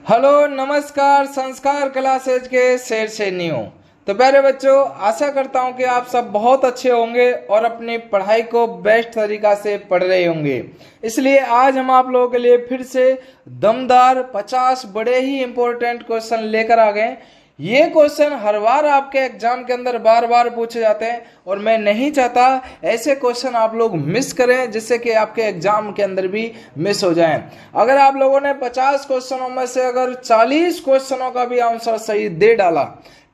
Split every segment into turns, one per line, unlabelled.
Hello नमस्कार संस्कार classes के शेर शेरनियों। तो प्यारे बच्चों, आशा करता हूं कि आप सब बहुत अच्छे होंगे और अपनी पढ़ाई को बेस्ट तरीका से पढ़ रहे होंगे। इसलिए आज हम आप लोगों के लिए फिर से दमदार 50 बड़े ही इंपॉर्टेंट क्वेश्चन लेकर आ गए। ये क्वेश्चन हर बार आपके एग्जाम के अंदर बार बार पूछे जाते हैं और मैं नहीं चाहता ऐसे क्वेश्चन आप लोग मिस करें जिससे कि आपके एग्जाम के अंदर भी मिस हो जाएं। अगर आप लोगों ने 50 क्वेश्चनों में से अगर 40 क्वेश्चनों का भी आंसर सही दे डाला,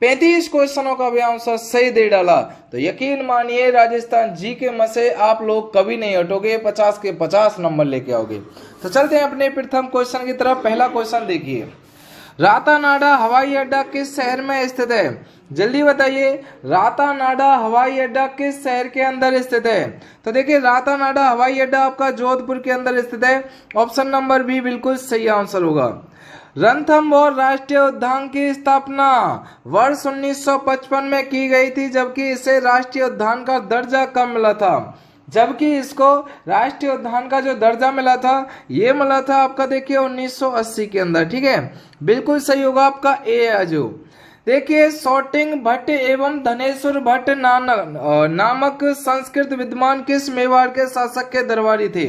35 क्वेश्चनों का भी आंसर सही दे डाला, तो यकीन मानिए राजस्थान जी के में से आप लोग कभी नहीं हटोगे, 50 के 50 नंबर लेके आओगे। तो चलते हैं अपने प्रथम क्वेश्चन की तरफ। पहला क्वेश्चन देखिए, रातानाडा हवाई अड्डा किस शहर में स्थित है? जल्दी बताइए, रातानाडा हवाई अड्डा किस शहर के अंदर स्थित है? तो देखिए, रातानाडा हवाई अड्डा आपका जोधपुर के अंदर स्थित है। ऑप्शन नंबर बी बिल्कुल सही आंसर होगा। रणथंभौर राष्ट्रीय उद्यान की स्थापना वर्ष 1955 में की गई थी, जबकि इसे राष्ट्रीय उद्यान का दर्जा कब मिला था? जबकि इसको राष्ट्रीय उद्यान का जो दर्जा मिला था ये मिला था आपका देखिए 1980 के अंदर। ठीक है, बिल्कुल सही होगा आपका ए है। जो देखिए, शॉटिंग भट्ट एवं धनेश्वर भट्ट नामक संस्कृत विद्वान किस मेवाड़ के शासक के दरबारी थे?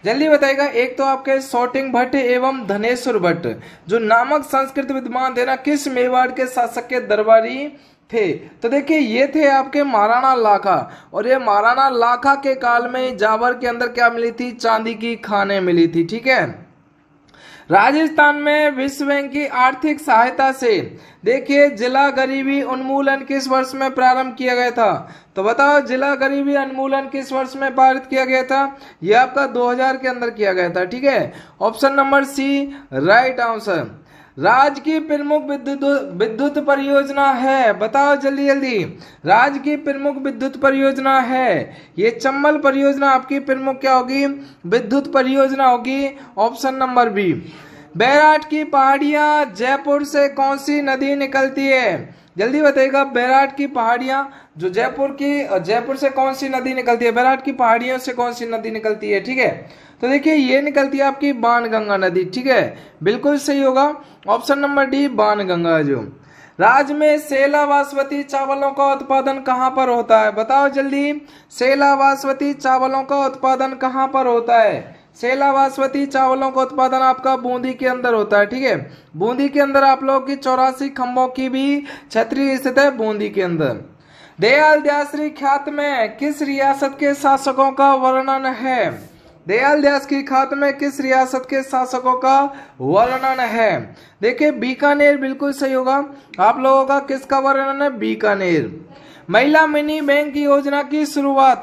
जल्दी बताइएगा। एक तो आपके शॉटिंग भट्ट एवं धनेश्वर भट्ट जो नामक संस्कृत विद्वान थे ना, किस मेवाड़ के शासक के दरबारी थे? तो देखिए, ये थे आपके महाराणा लाखा, और ये महाराणा लाखा के काल में जावर के अंदर क्या मिली थी? चांदी की खानें मिली थी। ठीक है, राजस्थान में विश्व बैंक की आर्थिक सहायता से देखिए जिला गरीबी उन्मूलन किस वर्ष में प्रारंभ किया गया था? तो बताओ, जिला गरीबी उन्मूलन किस वर्ष में पारित किया गया था? यह आपका 2000 के अंदर किया गया था। ठीक है, option number C right answer. राज्य की प्रमुख विद्युत परियोजना है, बताओ जल्दी जल्दी। राज्य की प्रमुख विद्युत परियोजना है, ये चंबल परियोजना आपकी प्रमुख क्या होगी? विद्युत परियोजना होगी। Option number B. बैराट की पहाड़ियां जयपुर से कौन सी नदी निकलती है? जल्दी बताइएगा। बैराट की पहाड़ियां जो जयपुर से कौन सी नदी निकलती है? बैराट की पहाड़ियों से कौन सी नदी निकलती है? ठीक है, तो देखिए ये निकलती है आपकी बाणगंगा नदी। ठीक है, बिल्कुल सही होगा। Option number D Banganga. जो राज्य में सेला बासमती चावलों का उत्पादन कहां पर होता है? बताओ जल्दी, सेला बासमती चावलों का उत्पादन कहां पर होता है? सेला बासमती चावलों का उत्पादन आपका बूंदी के अंदर होता है। ठीक है, बूंदी के अंदर आप लोगों की 84 खंभों की भी छतरी स्थित है बूंदी के अंदर। दयाल दयाश्री ख्यात में किस रियासत के शासकों का वर्णन है? दयाल दयास की खात में किस रियासत के शासकों का वर्णन है? देखिए, बीकानेर बिल्कुल सही होगा। आप लोगों का किसका वर्णन है? बीकानेर। महिला मिनी बैंक योजना की शुरुआत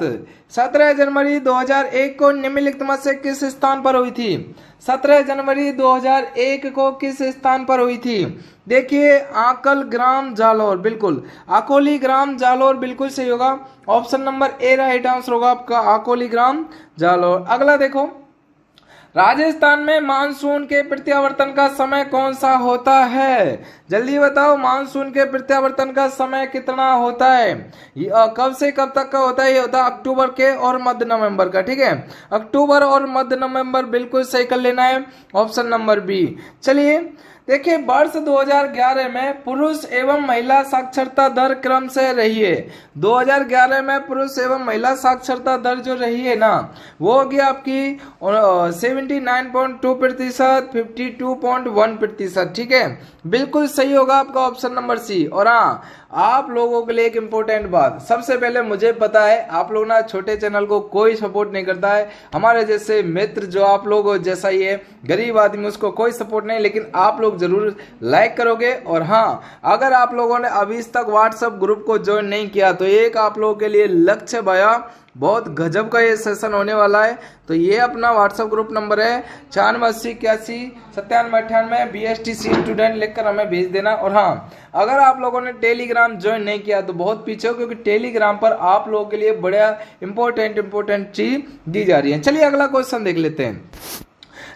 17 जनवरी 2001 को निम्नलिखित में से किस स्थान पर हुई थी? 17 जनवरी 2001 को किस स्थान पर हुई थी? देखिए, आकल ग्राम जालोर, बिल्कुल आकोली ग्राम जालोर बिल्कुल सही होगा। Option number A right answer होगा आपका, आकोली ग्राम जालोर। अगला देखो, राजस्थान में मानसून के प्रत्यावर्तन का समय कौन सा होता है? जल्दी बताओ, मानसून के प्रत्यावर्तन का समय कितना होता है? कब से कब तक का होता है? ये होता है अक्टूबर के और मध्य नवंबर का। ठीक है, अक्टूबर और मध्य नवंबर बिल्कुल सही कर लेना है। Option number B. चलिए देखिए, वर्ष 2011 में पुरुष एवं महिला साक्षरता दर क्रम से रही है। 2011 में पुरुष एवं महिला साक्षरता दर जो रही है ना, वो होगी आपकी 79.2%, 52.1%। ठीक है, बिल्कुल सही होगा आपका ऑप्शन नंबर सी। और हाँ, आप लोगों के लिए एक इम्पोर्टेंट बात, सबसे पहले मुझे पता है आप लोग ना छोटे चैनल को कोई सपोर्ट नहीं करता है, हमारे जैसे मित्र जो आप लोग जैसा ही है गरीब आदमी उसको कोई सपोर्ट नहीं, लेकिन आप लोग जरूर लाइक करोगे। और हाँ, अगर आप लोगों ने अभी तक व्हाट्सएप ग्रुप को ज्वाइन नहीं किया तो एक आप लोगों के लिए लक्ष्य भया बहुत गजब का ये सेशन होने वाला है। तो ये अपना व्हाट्सएप ग्रुप नंबर है 9480819798 BSTC स्टूडेंट लिखकर हमें भेज देना। और हाँ, अगर आप लोगों ने टेलीग्राम ज्वाइन नहीं किया तो बहुत पीछे हो, क्योंकि टेलीग्राम पर आप लोगों के लिए बड़ा इंपॉर्टेंट चीज दी जा रही है। चलिए अगला क्वेश्चन देख लेते हैं।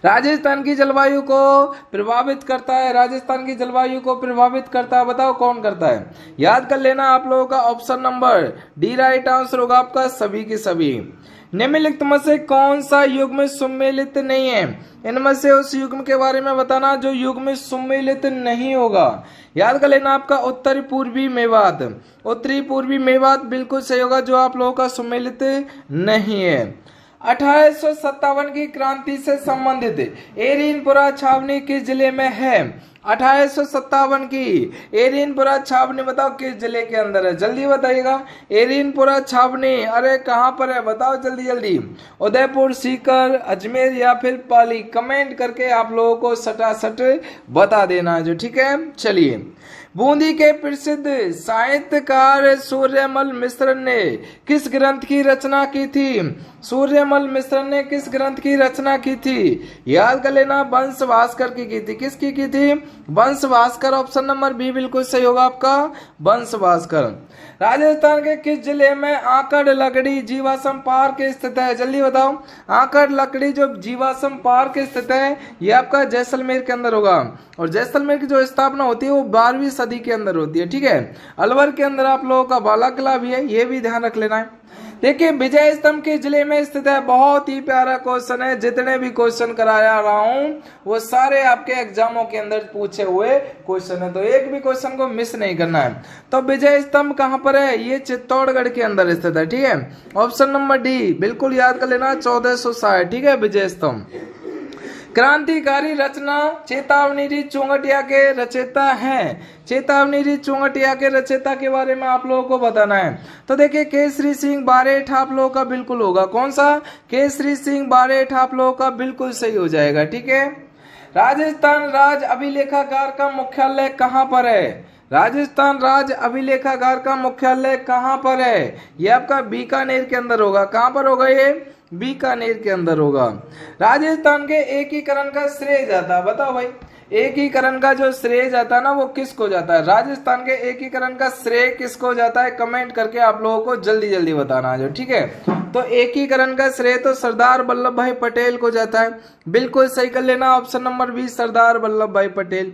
राजस्थान की जलवायु को प्रभावित करता है, राजस्थान की जलवायु को प्रभावित करता है, बताओ कौन करता है? याद कर लेना आप लोगों का option number D right answer होगा आपका, सभी की सभी। निम्नलिखित में से कौन सा युग्म सम्मिलित नहीं है? इनमें से उस युग्म के बारे में बताना जो युग्म सम्मिलित नहीं होगा। याद कर लेना आपका उत्तरी पूर्वी मेवात, उत्तरी पूर्वी मेवात बिल्कुल सही होगा जो आप लोगों का सम्मिलित नहीं है। 1857 की क्रांति से संबंधित एरिनपुरा छावनी किस जिले में है? 1857 की एरिनपुरा छावनी बताओ किस जिले के अंदर है? जल्दी बताइएगा। एरिनपुरा छावनी अरे कहां पर है बताओ जल्दी जल्दी। उदयपुर, सीकर, अजमेर या फिर पाली? कमेंट करके आप लोगों को सटासट बता देना जो, ठीक है। चलिए, बूंदी के प्रसिद्ध साहित्यकार सूर्यमल मिश्र ने किस ग्रंथ की रचना की थी? सूर्यमल मिश्र ने किस ग्रंथ की रचना की थी? याद कर लेना, वंश भास्कर की थी। किसकी की थी? वंश भास्कर। ऑप्शन नंबर बी बिल्कुल सही होगा आपका, वंश भास्कर। राजस्थान के किस जिले में आकड़ लकड़ी जीवाश्म पार्क स्थित है? जल्दी बताओ। आकड़ लकड़ी जो जीवाश्म पार्क स्थित है ये आपका जैसलमेर के अंदर होगा, और जैसलमेर की जो स्थापना होती है वो 12वीं सदी के अंदर होती है, ठीक है। अलवर के अंदर आप लोगों का बाला किला भी है, ये भी ध्यान रख लेना है। देखिए, विजय स्तंभ के जिले में स्थित है। बहुत ही प्यारा क्वेश्चन है, जितने भी क्वेश्चन कराया रहा हूं वो सारे आपके एग्जामों के अंदर पूछे हुए क्वेश्चन है, तो एक भी क्वेश्चन को मिस नहीं करना है। तो विजय स्तंभ कहां पर है? ये चित्तौड़गढ़ के अंदर स्थित है, ठीक है। ऑप्शन नंबर डी बिल्कुल याद कर लेना, 1460, ठीक है, विजय स्तंभ। क्रांतिकारी रचना चेतावनी चुंगटिया के रचयिता हैं। चेतावनी चुंगटिया के रचयिता के बारे में आप लोगों को बताना है। तो देखिए, केसरी सिंह बारेठ आप लोगों का बिल्कुल होगा। कौन सा? केसरी सिंह बारेठ आप लोगों का बिल्कुल सही हो जाएगा, ठीक है। राजस्थान राज्य अभिलेखागार का मुख्यालय कहाँ पर है? राजस्थान राज्य अभिलेखागार का मुख्यालय कहाँ पर है? ये आपका बीकानेर के अंदर होगा। कहाँ पर होगा ये? बीकानेर के अंदर होगा। राजस्थान के एकीकरण का श्रेय जाता है, बताओ भाई, एकीकरण का जो श्रेय जाता है ना वो किसको जाता है? राजस्थान के एकीकरण का श्रेय किसको जाता है? कमेंट करके आप लोगों को जल्दी जल्दी बताना जो, ठीक है। तो एकीकरण का श्रेय तो सरदार वल्लभ भाई पटेल को जाता है, बिल्कुल सही कर लेना। Option number B Sardar Vallabh भाई पटेल।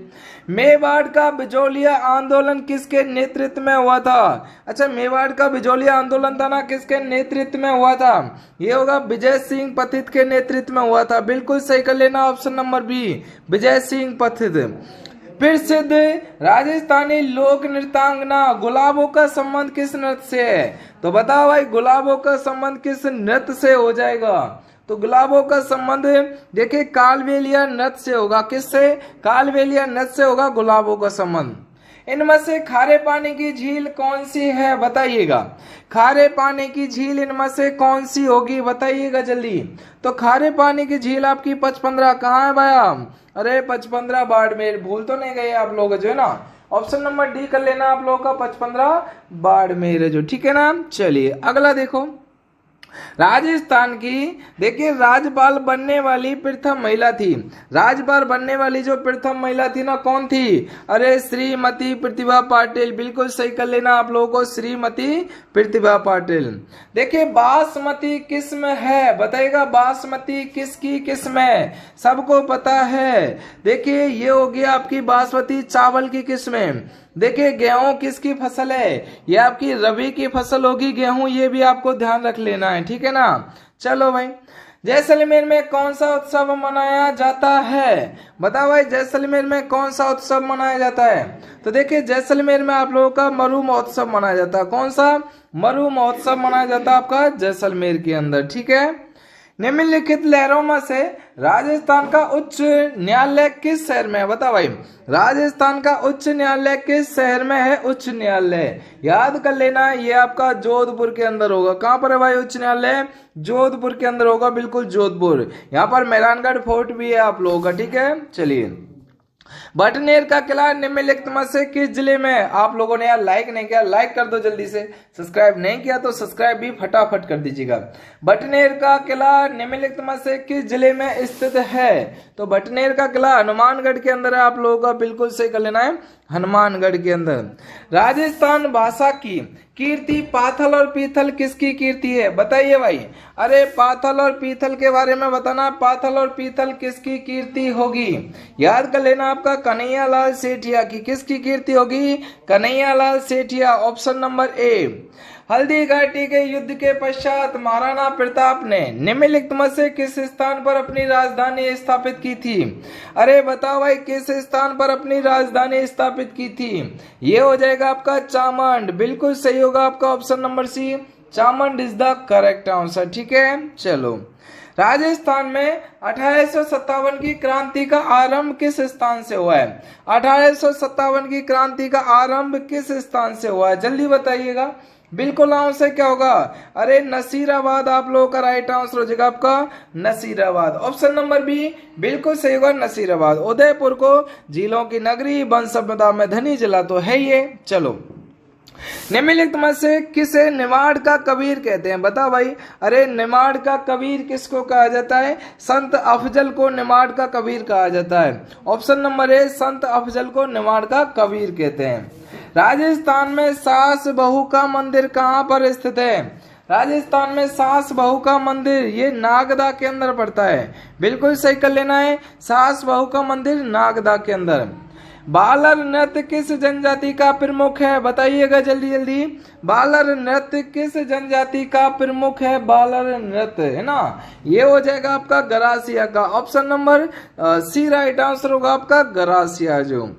मेवाड़ का बिजोलिया आंदोलन किसके नेतृत्व में हुआ था? अच्छा, मेवाड़ का बिजोलिया आंदोलन था ना, किसके नेतृत्व में हुआ था? ये होगा विजय सिंह पथित के नेतृत्व में हुआ था, बिल्कुल सही कर लेना। Option number B Vijay Singh पथित। प्रसिद्ध राजस्थानी लोक नृत्यांगना गुलाबों का संबंध किस नृत्य से है? तो बताओ भाई, गुलाबों का संबंध किस नृत्य से हो जाएगा? तो गुलाबों का संबंध देखिए कालबेलिया नृत्य से होगा। किससे? कालबेलिया नृत्य से होगा गुलाबों का संबंध। इनमें से खारे पानी की झील कौन सी है? बताइएगा। खारे पानी की झील इनमें से कौन सी होगी? बताइएगा जल्दी। तो खारे पानी की झील आपकी 55 कहाँ है भैया? अरे 55 बाड़मेर, भूल तो नहीं गए आप लोग जो है ना। ऑप्शन नंबर डी कर लेना आप लोगों का, 55 बाड़मेर है जो, ठीक है ना। चलिए अगला देखो, राजस्थान की देखिए राज्यपाल बनने वाली प्रथम महिला थी। राज्यपाल बनने वाली जो प्रथम महिला थी ना, कौन थी? अरे श्रीमती प्रतिभा पाटिल, बिल्कुल सही कर लेना आप लोगों को, श्रीमती प्रतिभा पाटिल। देखिए, बासमती किस्म है, बताइएगा बासमती किसकी किस्म है? सबको पता है। देखिए, ये होगी आपकी बासमती चावल की किस्म। देखिए, गेहूं किसकी फसल है? ये आपकी रबी की फसल होगी गेहूं, ये भी आपको ध्यान रख लेना है, ठीक है ना। चलो भाई, जैसलमेर में कौन सा उत्सव मनाया जाता है? बताओ भाई, जैसलमेर में कौन सा उत्सव मनाया जाता है? तो देखिए, जैसलमेर में आप लोगों का मरु महोत्सव मनाया जाता है। कौन सा? मरु महोत्सव मनाया जाता है आपका जैसलमेर के अंदर, ठीक है। निम्नलिखित लहरों में से राजस्थान का उच्च न्यायालय किस शहर में है? बताओ भाई, राजस्थान का उच्च न्यायालय किस शहर में है? उच्च न्यायालय याद कर लेना, ये आपका जोधपुर के अंदर होगा। कहां पर है भाई उच्च न्यायालय? जोधपुर के अंदर होगा, बिल्कुल जोधपुर। यहाँ पर मेहरानगढ़ फोर्ट भी है आप लोगों का, ठीक है। चलिए, भटनेर का किला निम्नलिखित में से किस जिले में? आप लोगों ने यार लाइक नहीं किया, लाइक कर दो जल्दी से। सब्सक्राइब नहीं किया तो सब्सक्राइब भी फटाफट कर दीजिएगा। भटनेर का किला निम्नलिखित में से किस जिले में स्थित है? तो भटनेर का किला हनुमानगढ़ के अंदर है, आप लोगों का बिल्कुल सही कर लेना है, हनुमानगढ़ के अंदर। राजस्थान भाषा की कीर्ति पाथल और पीथल किसकी कीर्ति है? बताइए भाई। अरे पाथल और पीथल के बारे में बताना, पाथल और पीथल किसकी कीर्ति होगी? याद कर लेना, आपका कन्हैयालाल सेठिया की। किसकी कीर्ति होगी? Kanhaiyalal Sethia. Option number A. Haldi Ghati के युद्ध के पश्चात महाराणा प्रताप ने निम्नलिखित में से किस स्थान पर अपनी राजधानी स्थापित की थी? अरे बताओ भाई, किस स्थान पर अपनी राजधानी स्थापित की थी? ये हो जाएगा आपका चामंड। बिल्कुल सही होगा आपका ऑप्शन नंबर सी, चामंड इज द करेक्ट आंसर। ठीक है, चलो। राजस्थान में 1857 की क्रांति का आरंभ किस स्थान से हुआ है? 1857 की क्रांति का आरंभ किस स्थान से हुआ है? जल्दी बताइएगा। बिल्कुल आंसर क्या होगा? अरे नसीराबाद आप लोगों का राइट आंसर हो जाएगा आपका नसीराबाद। ऑप्शन नंबर बी बिल्कुल सही होगा, नसीराबाद। उदयपुर को झीलों की नगरी, वन संपदा में धनी जिला तो है ये। चलो, निम्नलिखित में से किसे निमाड़ का कबीर कहते हैं? बताओ भाई। अरे निमाड़ का कबीर किसको कहा जाता है? संत अफजल को निमाड़ का कबीर कहा जाता है। ऑप्शन नंबर ए, संत अफजल को निमाड़ का कबीर कहते हैं। राजस्थान में सास बहू का मंदिर कहाँ पर स्थित है? राजस्थान में सास बहू का मंदिर ये नागदा के अंदर पड़ता है। बिल्कुल सही कर लेना है, सास बहू का मंदिर नागदा के अंदर। बालर नृत्य किस जनजाति का प्रमुख है? बताइएगा जल्दी जल्दी। बालर नृत्य किस जनजाति का प्रमुख है? बालर नृत्य है ना, ये हो जाएगा आपका गरासिया का। Option number C right answer होगा आपका गरासिया। जो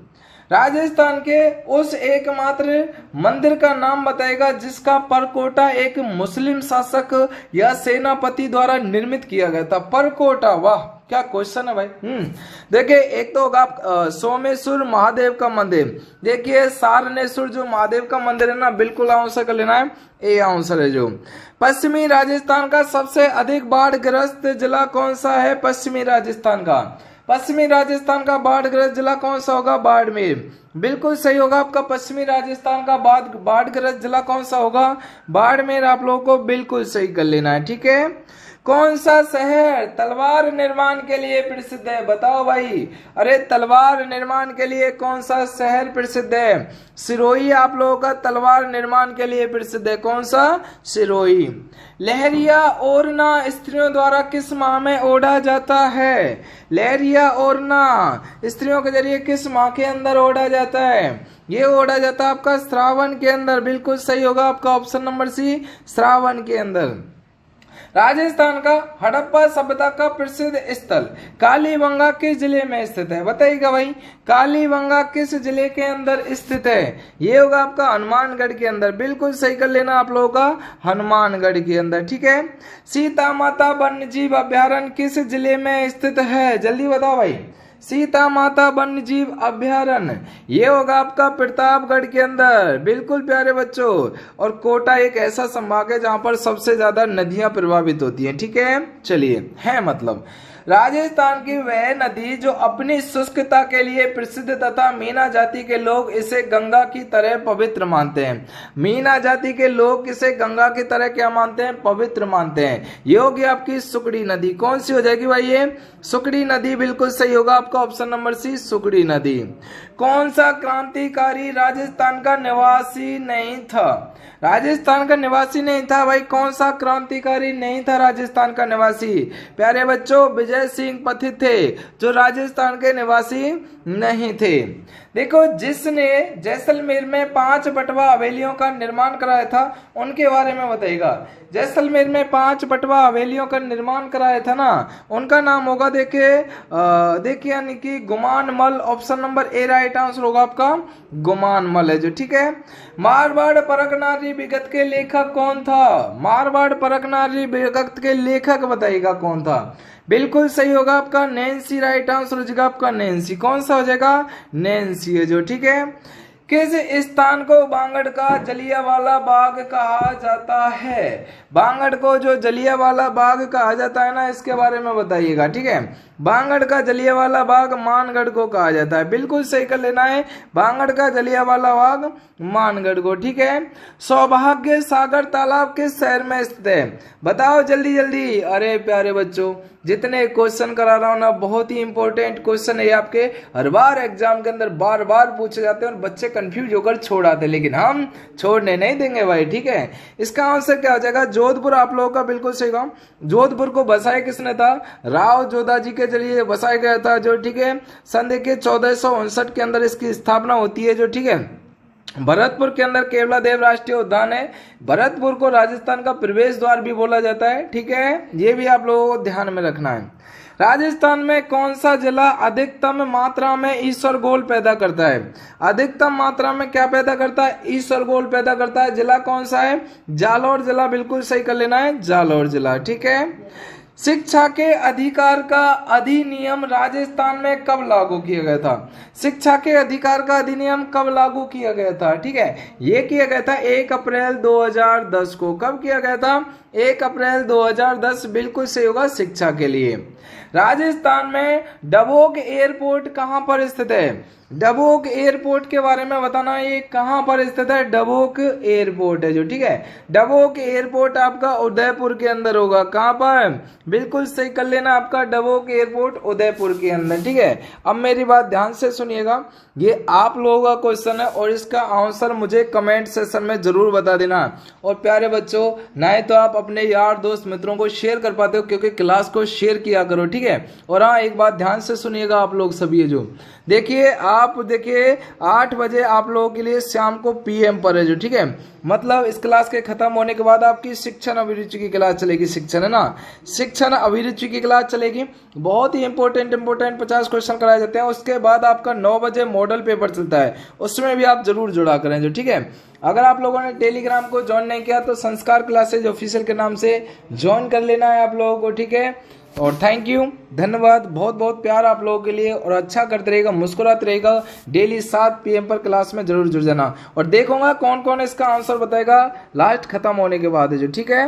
राजस्थान के उस एकमात्र मंदिर का नाम बताएगा जिसका परकोटा एक मुस्लिम शासक या सेनापति द्वारा निर्मित किया गया था। परकोटा, वाह क्या क्वेश्चन है भाई। देखिए, एक तो होगा सोमेश्वर महादेव का मंदिर। देखिए सारनेश्वर जो महादेव का मंदिर है ना, बिल्कुल आंसर कर लेना है, ए आंसर है। जो पश्चिमी राजस्थान का सबसे अधिक बाढ़ ग्रस्त जिला कौन सा है? पश्चिमी राजस्थान का, पश्चिमी राजस्थान का बाढ़ग्रस्त जिला कौन सा होगा? बाड़मेर। बिल्कुल सही होगा आपका पश्चिमी राजस्थान का बाढ़ग्रस्त जिला कौन सा होगा? बाड़मेर। आप लोगों को बिल्कुल सही कर लेना है। ठीक है, कौन सा शहर तलवार निर्माण के लिए प्रसिद्ध है? बताओ भाई। अरे तलवार निर्माण के लिए कौन सा शहर प्रसिद्ध है? सिरोही आप लोगों का तलवार निर्माण के लिए प्रसिद्ध है। कौन सा? सिरोही। लहरिया ओढ़ना स्त्रियों द्वारा किस माह में ओढ़ा जाता है? लहरिया ओढ़ना स्त्रियों के जरिए किस माह के अंदर ओढ़ा जाता है? ये ओढ़ा जाता है आपका श्रावण के अंदर। बिल्कुल सही होगा आपका ऑप्शन नंबर सी, श्रावण के अंदर। राजस्थान का हड़प्पा सभ्यता का प्रसिद्ध स्थल कालीबंगा किस जिले में स्थित है? बताइएगा भाई, कालीबंगा किस जिले के अंदर स्थित है? ये होगा आपका हनुमानगढ़ के अंदर। बिल्कुल सही कर लेना आप लोगों का, हनुमानगढ़ के अंदर। ठीक है, सीता माता वन्यजीव अभ्यारण्य किस जिले में स्थित है? जल्दी बताओ भाई। सीता माता वन्यजीव अभ्यारण्य ये होगा आपका प्रतापगढ़ के अंदर। बिल्कुल प्यारे बच्चों, और कोटा एक ऐसा संभाग है जहां पर सबसे ज्यादा नदियां प्रभावित होती हैं। ठीक है, चलिए, है मतलब राजस्थान की वह नदी जो अपनी शुष्कता के लिए प्रसिद्ध तथा मीना जाति के लोग इसे गंगा की तरह पवित्र मानते हैं। मीना जाति के लोग इसे गंगा की तरह क्या मानते हैं? पवित्र मानते हैं। ये होगी आपकी सुकड़ी नदी। कौन सी हो जाएगी भाई? ये सुकड़ी नदी। बिल्कुल सही होगा आपका ऑप्शन नंबर सी, सुकड़ी नदी। कौन सा क्रांतिकारी राजस्थान का निवासी नहीं था? राजस्थान का निवासी नहीं था भाई। कौन सा क्रांतिकारी नहीं था राजस्थान का निवासी? प्यारे बच्चों, विजय सिंह पथिक थे जो राजस्थान के निवासी नहीं थे। देखो, जिसने जैसलमेर में 5 बटवा हवेलियों का निर्माण कराया था उनके बारे में बताइएगा। जैसलमेर में 5 बटवा हवेलियों का निर्माण कराया था ना, उनका नाम होगा देखिए यानी कि गुमान मल। Option number A right answer होगा आपका, गुमान मल है जो। ठीक है, मारवाड़ परगनारी विगत के लेखक कौन था? मारवाड़ परगनारी विगत के लेखक बताइएगा कौन था? बिल्कुल सही होगा आपका नैन्सी, राइट आंसर हो जाएगा आपका नैन्सी। कौन सा हो जाएगा? नैन्सी है जो। ठीक है, किस स्थान को बांगड़ का जलियांवाला बाग कहा जाता है? बांगड़ को जो जलियांवाला बाग कहा जाता है ना, इसके बारे में बताइएगा। ठीक है, बांगड़ का जलियांवाला बाग मानगढ़ को कहा जाता है। बिल्कुल सही कर लेना है, बांगड़ का जलियांवाला बाग मानगढ़ को। ठीक है, सौभाग्य सागर तालाब किस शहर में स्थित है? बताओ जल्दी जल्दी। अरे प्यारे बच्चों, जितने क्वेश्चन करा रहा हूं ना, बहुत ही इंपॉर्टेंट क्वेश्चन है आपके, हर बार एग्जाम के अंदर बार बार पूछे जाते हैं और बच्चे कंफ्यूज होकर छोड़ आते हैं, लेकिन हम छोड़ने नहीं देंगे भाई। ठीक है, इसका आंसर क्या हो जाएगा? जोधपुर आप लोगों का बिल्कुल सही काम। जोधपुर को बसाया किसने था? राव जोधाजी के जरिए बसाया गया था जो। ठीक है, सन देखिए 1459 के अंदर इसकी स्थापना होती है जो। ठीक है, भरतपुर के अंदर केवलादेव राष्ट्रीय उद्यान है। भरतपुर को राजस्थान का प्रवेश द्वार भी बोला जाता है, ठीक है, ये भी आप लोगों को ध्यान में रखना है। राजस्थान में कौन सा जिला अधिकतम मात्रा में ईसबगोल पैदा करता है? अधिकतम मात्रा में क्या पैदा करता है? ईसबगोल पैदा करता है। जिला कौन सा है? जालौर जिला, बिल्कुल सही कर लेना है, जालौर जिला, ठीक है। शिक्षा के अधिकार का अधिनियम राजस्थान में कब लागू किया गया था? शिक्षा के अधिकार का अधिनियम कब लागू किया गया था? ठीक है, ये किया गया था 1 अप्रैल 2010 को। कब किया गया था? 1 अप्रैल 2010, बिल्कुल सही होगा, शिक्षा के लिए। राजस्थान में डबोक एयरपोर्ट कहां पर स्थित है? डबोक एयरपोर्ट के बारे में बताना, ये कहां पर स्थित है? डबोक एयरपोर्ट है जो, ठीक है, डबोक एयरपोर्ट आपका उदयपुर के अंदर होगा। कहां पर? बिल्कुल सही कर लेना, आपका डबोक एयरपोर्ट उदयपुर के अंदर, ठीक है। अब मेरी बात ध्यान से सुनिएगा, ये आप लोगों का क्वेश्चन है और इसका आंसर मुझे कमेंट सेक्शन में जरूर बता देना। और प्यारे बच्चों, ना तो आप अपने यार दोस्त मित्रों को शेयर कर पाते हो, क्योंकि क्लास को शेयर किया करो, ठीक है। और हाँ, एक बात ध्यान से सुनिएगा आप लोग सभी, जो देखिए, आप देखिए 8 बजे आप लोगों के लिए शाम को PM पर है जो, ठीक है, मतलब इस क्लास के खत्म होने के बाद आपकी शिक्षण अभिरुचि की क्लास चलेगी। शिक्षण है ना, शिक्षण अभिरुचि की क्लास चलेगी। बहुत ही इंपॉर्टेंट 50 क्वेश्चन कराए जाते हैं। उसके बाद आपका 9 बजे मॉडल पेपर चलता है, उसमें भी आप जरूर जुड़ा करें जो, ठीक है। अगर आप लोगों ने टेलीग्राम को ज्वाइन नहीं किया तो संस्कार क्लासेज ऑफिशियल के नाम से ज्वाइन कर लेना है आप लोगों को, ठीक है। और थैंक यू, धन्यवाद, बहुत बहुत प्यार आप लोगों के लिए। और अच्छा करते रहेगा, मुस्कुराते रहेगा। डेली 7 PM पर क्लास में जरूर जुड़ जाना। और देखूंगा कौन कौन इसका आंसर बताएगा लास्ट खत्म होने के बाद है जो, ठीक है।